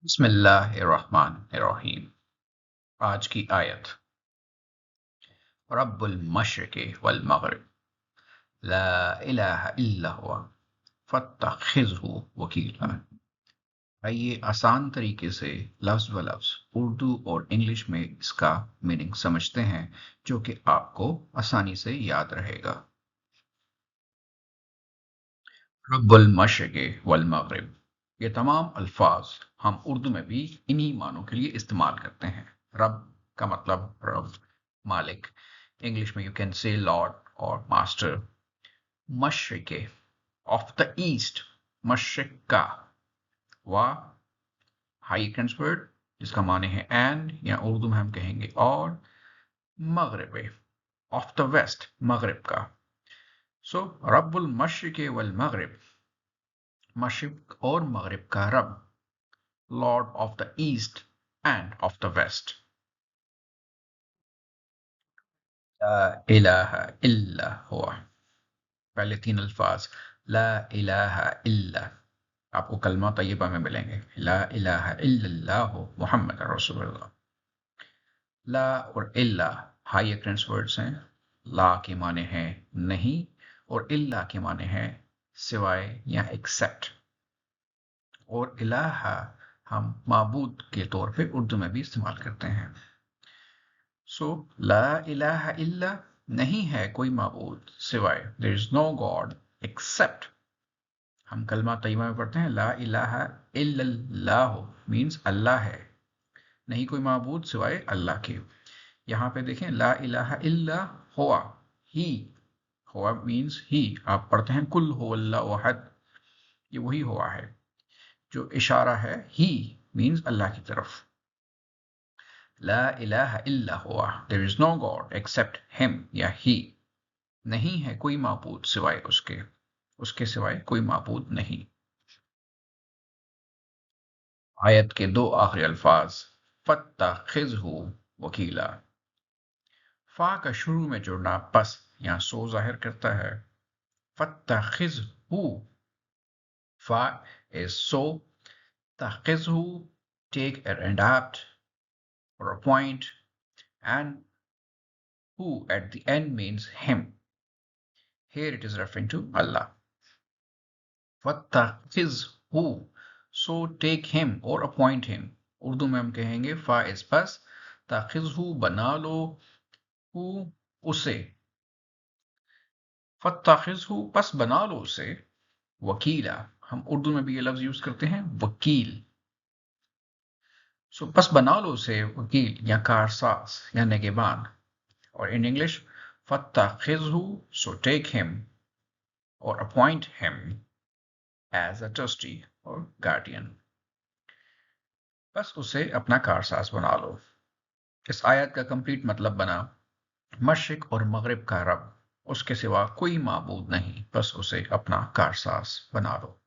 बिस्मिल्लाहिर्रहमानिर्रहीम। आज की आयत। रब्बुल मशरिक़ि वल मग़रिब ला इलाहा इल्ला हुवा फत्तखिज़हु वकीला। आइए आसान तरीके से लफ्ज़ व लफ्ज़ उर्दू और इंग्लिश में इसका मीनिंग समझते हैं, जो कि आपको आसानी से याद रहेगा। रब्बुल मशरिक़ि वल मग़रिब, ये तमाम अल्फाज हम उर्दू में भी इन्हीं मानों के लिए इस्तेमाल करते हैं। रब का मतलब रब, मालिक। इंग्लिश में यू कैन से लॉर्ड और मास्टर। मशरिक़ ऑफ द ईस्ट, मशरिक़ का। वा हाई ट्रांसवर्ड, जिसका माने है एंड, या उर्दू में हम कहेंगे और। मगरिब ऑफ द वेस्ट, मगरिब का। सो रब्बुल मशरिक़ि वल मग़रिब, मशरिक़ और मगरिब का रब, lord of the east and of the west. ला इलाहा इल्ला हुआ, पहले तीन अल्फाज ला इलाहा इल्ला आपको कलमा तैयबा में मिलेंगे। ला इलाहा इल्लल्लाह मुहम्मद रसूलुल्लाह। ला और इल्ला हाई अक्रेंस वर्ड्स हैं। ला के माने हैं नहीं, और इल्ला के माने हैं सिवाय या एक्सेप्ट। और इलाहा हम माबूद के तौर पे उर्दू में भी इस्तेमाल करते हैं। सो ला इलाहा इल्ला, नहीं है कोई माबूद सिवाय, there is no God except. हम कलमा तय्यबा में पढ़ते हैं ला इलाहा इल्लल्लाह, मीन्स अल्लाह है, नहीं कोई माबूद सिवाय अल्लाह के। यहाँ पे देखें ला इलाहा इल्ला हुआ, ही, हुआ मीन्स ही। आप पढ़ते हैं कुल हुवल्लाहु अहद, ये वही हुआ है। जो इशारा है ही मीन्स अल्लाह की तरफ। ला इलाहा इल्ला हुआ, there is no God except him या ही, नहीं है कोई माबूद सिवाय उसके, उसके सिवाय कोई माबूद नहीं। आयत के दो आखिरी अल्फाज फत्तखिज़हु वकीला। फा का शुरू में जुड़ना पस या सो जाहिर करता है। फत्तखिज़हु, फा is so, तखिज़हु take and adopt or appoint, and who at the end means him. Here it is referring to Allah. फत्तखिज़हु, so take him or appoint him। Urdu में हम कहेंगे फा इस पस, तखिज़हु बना लो, हु उसे, फत्तखिज़हु पस बना लो उसे, वकीला, हम उर्दू में भी ये लफ्ज यूज करते हैं वकील। सो पस बना लो उसे वकील या कारसाज या निगहबान। और इन इंग्लिश फत्तखिज़हु, so take him or appoint him as a trustee or guardian. बस उसे अपना कारसाज बना लो। इस आयत का कंप्लीट मतलब बना, मशरिक और मगरिब का रब, उसके सिवा कोई माबूद नहीं, बस उसे अपना कारसाज बना लो।